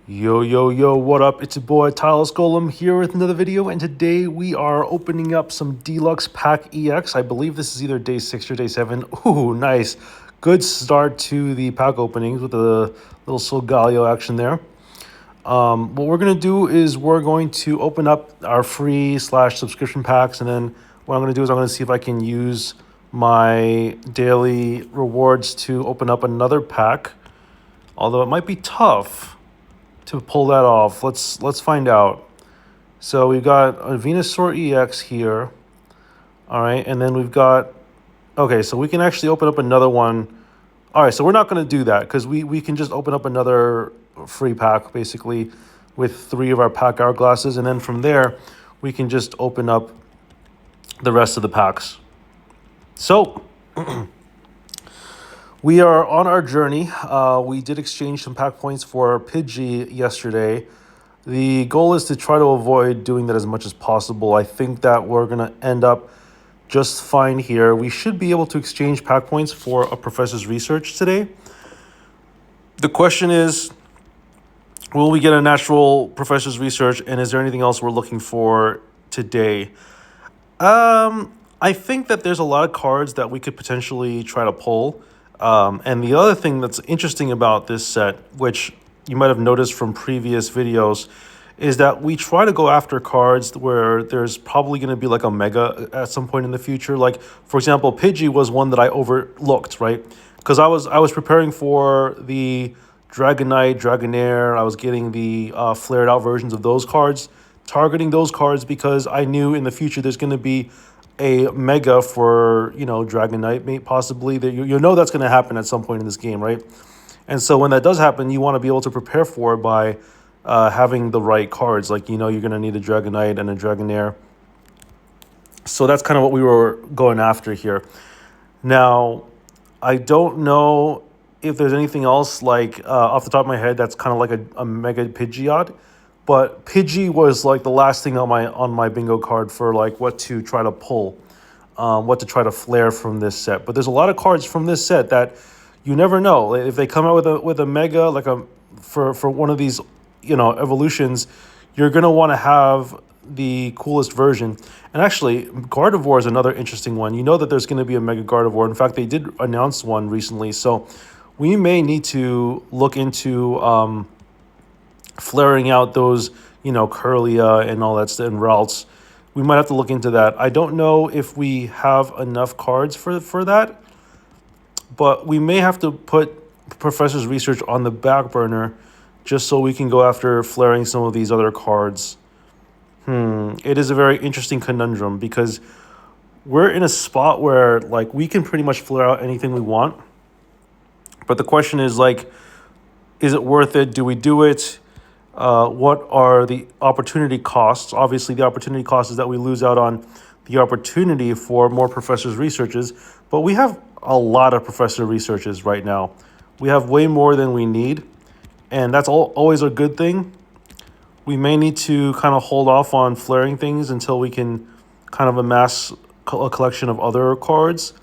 Yo, yo, yo, what up? It's your boy Tyler Golem here with another video, and today we are opening up some Deluxe Pack EX. I believe this is either day 6 or day 7. Ooh, nice. Good start to the pack openings with a little Solgaleo action there. What we're going to do is we're going to open up our free / subscription packs, and then what I'm going to do is I'm going to see if I can use my daily rewards to open up another pack, although it might be tough to pull that off. Let's find out. So we've got a Venusaur EX here. All right, and then we've got, okay, so we can actually open up another one. All right, so we're not going to do that because we can just open up another free pack basically with 3 of our pack hourglasses, and then from there we can just open up the rest of the packs. So we are on our journey. We did exchange some pack points for Pidgey yesterday. The goal is to try to avoid doing that as much as possible. I think that we're going to end up just fine here. We should be able to exchange pack points for a professor's research today. The question is, will we get a natural professor's research, and is there anything else we're looking for today? I think that there's a lot of cards that we could potentially try to pull. And the other thing that's interesting about this set, which you might have noticed from previous videos, is that we try to go after cards where there's probably going to be like a mega at some point in the future. Like, for example, Pidgey was one that I overlooked, right? Because I was preparing for the Dragonite, Dragonair. I was getting the flared out versions of those cards, targeting those cards because I knew in the future there's going to be a mega for, Dragonite, possibly. That you know that's going to happen at some point in this game, right? And so when that does happen, you want to be able to prepare for it by having the right cards. Like, you're going to need a Dragonite and a Dragonair. So that's kind of what we were going after here. Now, I don't know if there's anything else, like, off the top of my head, that's kind of like a Mega Pidgeot. But Pidgey was like the last thing on my bingo card for like what to try to pull, what to try to flare from this set. But there's a lot of cards from this set that you never know. If they come out with a mega, like for one of these, evolutions, you're gonna want to have the coolest version. And actually, Gardevoir is another interesting one. You know that there's going to be a Mega Gardevoir. In fact, they did announce one recently. So we may need to look into flaring out those, Curlia and all that stuff, and Ralts. We might have to look into that. I don't know if we have enough cards for that, but we may have to put Professor's Research on the back burner just so we can go after flaring some of these other cards. It is a very interesting conundrum because we're in a spot where, like, we can pretty much flare out anything we want. But the question is, like, is it worth it? Do we do it? What are the opportunity costs? Obviously, the opportunity cost is that we lose out on the opportunity for more professor's researches, but we have a lot of professor researches right now. We have way more than we need, and that's always a good thing. We may need to kind of hold off on flaring things until we can kind of amass a collection of other cards,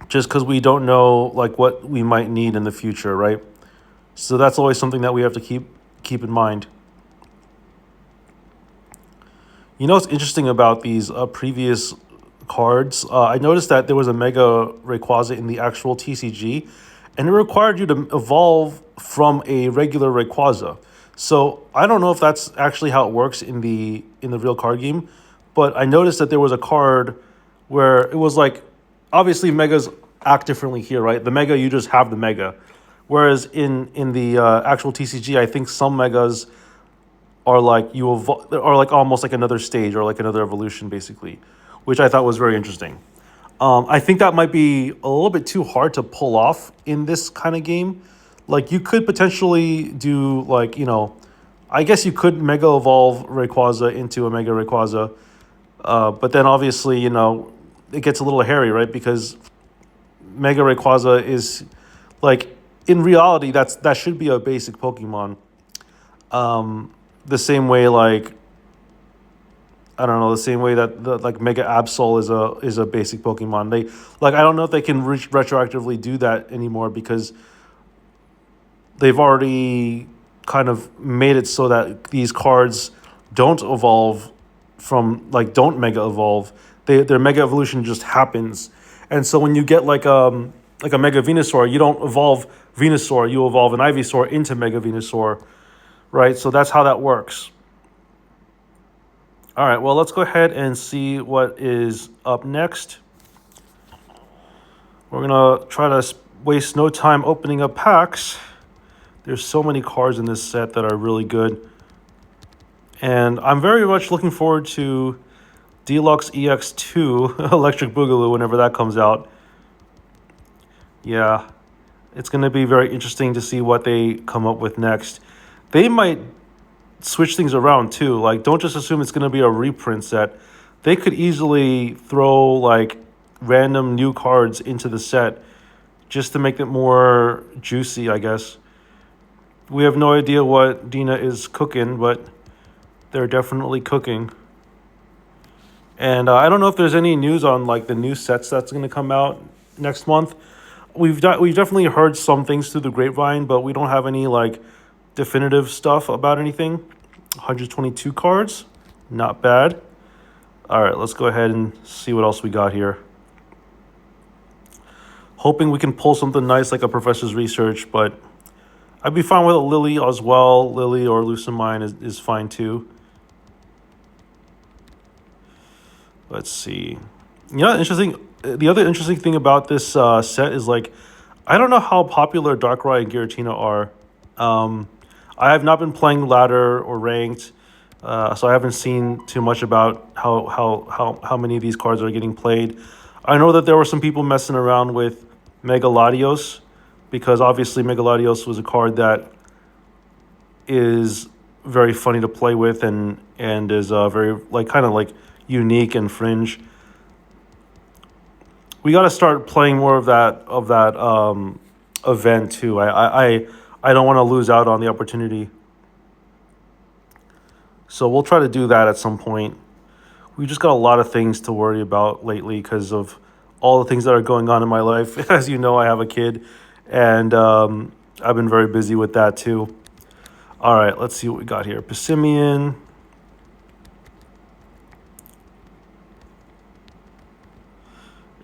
just because we don't know like what we might need in the future, right? So that's always something that we have to keep in mind. You know what's interesting about these previous cards? I noticed that there was a Mega Rayquaza in the actual TCG, and it required you to evolve from a regular Rayquaza. So I don't know if that's actually how it works in the real card game, but I noticed that there was a card where it was like, obviously Megas act differently here, right? The Mega, you just have the Mega. Whereas in the actual TCG, I think some Megas are like are like almost like another stage or like another evolution, basically, which I thought was very interesting. I think that might be a little bit too hard to pull off in this kind of game. Like, you could potentially do, like, I guess you could Mega Evolve Rayquaza into a Mega Rayquaza, but then obviously, it gets a little hairy, right? Because Mega Rayquaza is, like, in reality, that should be a basic Pokemon. The same way, like, I don't know, the same way that like Mega Absol is a basic Pokemon. I don't know if they can retroactively do that anymore because they've already kind of made it so that these cards don't evolve from don't mega evolve. Their mega evolution just happens. And so when you get like a Mega Venusaur, you don't evolve Venusaur, you evolve an Ivysaur into Mega Venusaur, right? So that's how that works. All right, well, let's go ahead and see what is up next. We're going to try to waste no time opening up packs. There's so many cards in this set that are really good. And I'm very much looking forward to Deluxe EX2 Electric Boogaloo whenever that comes out. Yeah, it's going to be very interesting to see what they come up with next. They might switch things around too. Like, don't just assume it's going to be a reprint set. They could easily throw like random new cards into the set just to make it more juicy, I guess. We have no idea what Dina is cooking, but they're definitely cooking. And I don't know if there's any news on like the new sets that's going to come out next month. We've definitely heard some things through the grapevine, but we don't have any like definitive stuff about anything. 122 cards, not bad. All right, let's go ahead and see what else we got here. Hoping we can pull something nice like a Professor's Research, but I'd be fine with a Lily as well. Lily or Lucamine is fine too. Let's see. Yeah, interesting. The other interesting thing about this set is like, I don't know how popular Darkrai and Giratina are. I have not been playing ladder or ranked, so I haven't seen too much about how many of these cards are getting played. I know that there were some people messing around with Mega Latios, because obviously Mega Latios was a card that is very funny to play with and is very kind of unique and fringe. We got to start playing more of that event too. I don't want to lose out on the opportunity. So we'll try to do that at some point. We just got a lot of things to worry about lately because of all the things that are going on in my life. As you know, I have a kid, and I've been very busy with that too. All right, let's see what we got here. Passimian.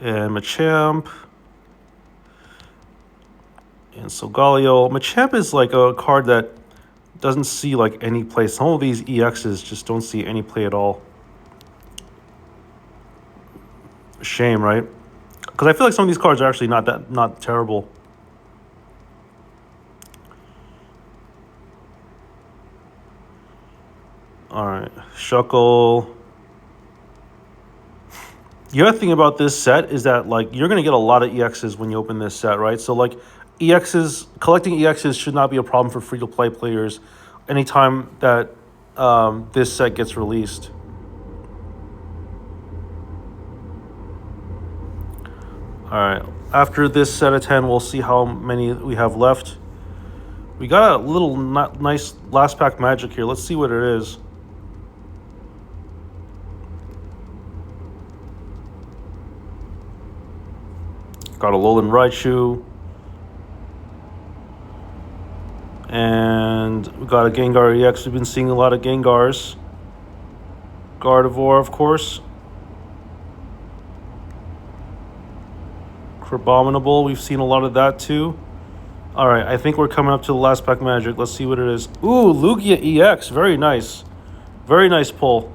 And Machamp. And Solgaleo. Machamp is like a card that doesn't see like any play. Some of these EXs just don't see any play at all. Shame, right? Because I feel like some of these cards are actually not terrible. All right, Shuckle. The other thing about this set is that like you're gonna get a lot of EXs when you open this set, right? So like collecting EXs should not be a problem for free-to-play players anytime that this set gets released. All right, after this set of 10, we'll see how many we have left. We got a little nice last pack magic here. Let's see what it is. Got a Alolan Reissue. And we got a Gengar EX. We've been seeing a lot of Gengars. Gardevoir, of course. Crabominable, we've seen a lot of that too. All right, I think we're coming up to the last pack magic. Let's see what it is. Ooh, Lugia EX, very nice. Very nice pull.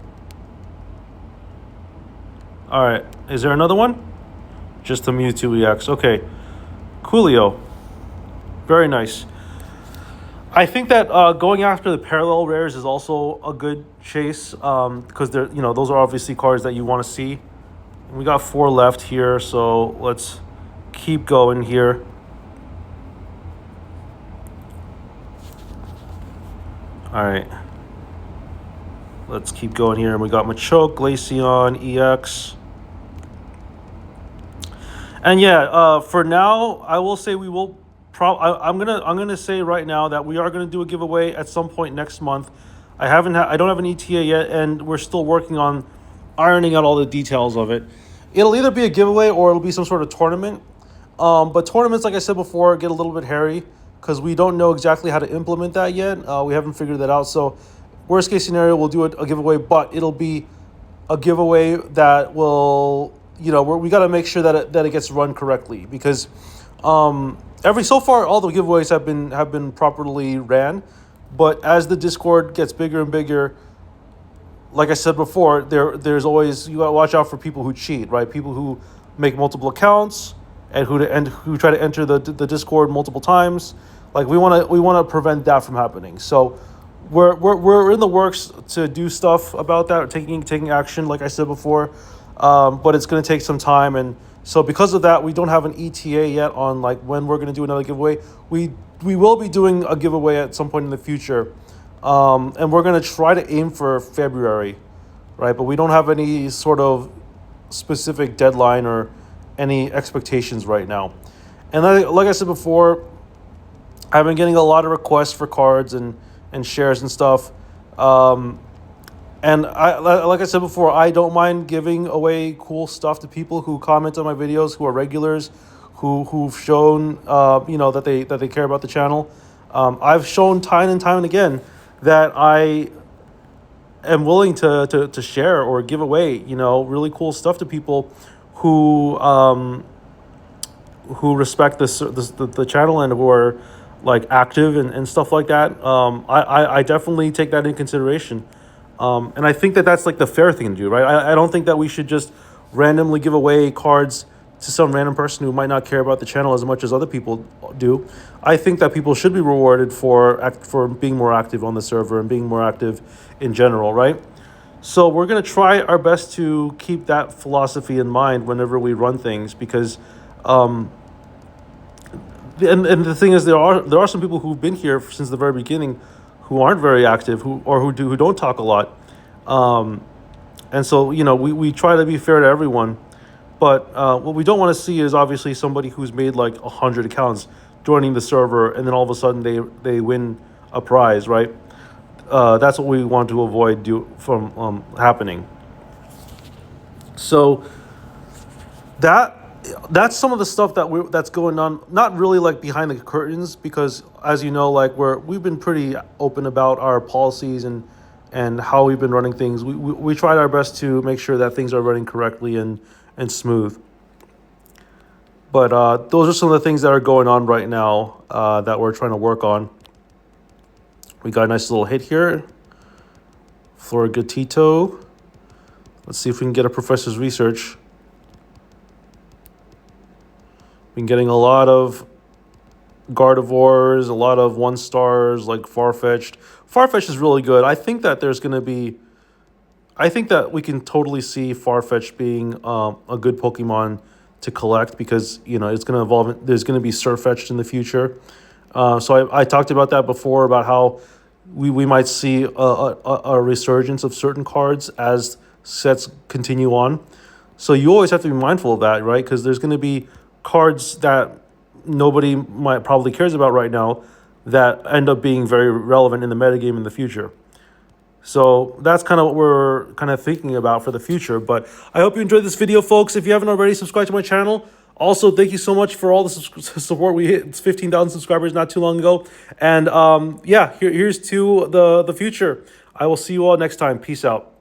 All right, is there another one? Just a Mewtwo EX, okay. Coolio, very nice. I think that going after the parallel rares is also a good chase because they're those are obviously cards that you want to see. And we got 4 left here, so let's keep going here. All right, let's keep going here. And we got Machoke, Glaceon, EX. And yeah, for now, I will say we will. I'm gonna say right now that we are gonna do a giveaway at some point next month. I don't have an ETA yet, and we're still working on ironing out all the details of it. It'll either be a giveaway or it'll be some sort of tournament. But tournaments, like I said before, get a little bit hairy because we don't know exactly how to implement that yet. We haven't figured that out. So worst case scenario, we'll do a giveaway, but it'll be a giveaway that will, we got to make sure that it gets run correctly, because so far all the giveaways have been properly ran, but as the Discord gets bigger and bigger, like I said before, there's always, you got to watch out for people who cheat, right? People who make multiple accounts and who try to enter the Discord multiple times. Like we want to prevent that from happening. So we're in the works to do stuff about that, taking action, like I said before. But it's going to take some time, and so because of that, we don't have an ETA yet on like when we're going to do another giveaway. We will be doing a giveaway at some point in the future, and we're going to try to aim for February, right? But we don't have any sort of specific deadline or any expectations right now. And like I said before, I've been getting a lot of requests for cards and shares and stuff. And like I said before, I don't mind giving away cool stuff to people who comment on my videos, who are regulars, who've shown that they care about the channel. I've shown time and time and again that I am willing to share or give away really cool stuff to people who respect the channel and who are like active and stuff like that. I definitely take that in consideration. And I think that's like the fair thing to do, right? I don't think that we should just randomly give away cards to some random person who might not care about the channel as much as other people do. I think that people should be rewarded for being more active on the server and being more active in general, right? So we're going to try our best to keep that philosophy in mind whenever we run things, because and the thing is, there are some people who've been here since the very beginning who aren't very active, who don't talk a lot, and so we try to be fair to everyone, but what we don't want to see is obviously somebody who's made like 100 accounts joining the server and then all of a sudden they win a prize, right? That's what we want to avoid from happening. So that's some of the stuff that's going on, not really like behind the curtains, because as you know, like we've been pretty open about our policies and how we've been running things. We tried our best to make sure that things are running correctly and smooth. But those are some of the things that are going on right now that we're trying to work on. We got a nice little hit here for Gatito. Let's see if we can get a Professor's Research. Been getting a lot of Gardevoirs, a lot of 1-stars like Farfetch'd. Farfetch'd is really good. I think that we can totally see Farfetch'd being a good Pokemon to collect, because it's going to evolve. There's going to be Surfetch'd in the future. So I talked about that before, about how we might see a resurgence of certain cards as sets continue on. So you always have to be mindful of that, right? Because there's going to be cards that nobody might probably cares about right now that end up being very relevant in the metagame in the future. So that's kind of what we're kind of thinking about for the future. But I hope you enjoyed this video, folks. If you haven't already, subscribed to my channel. Also, thank you so much for all the support. We hit 15,000 subscribers not too long ago. And here's to the future. I will see you all next time. Peace out.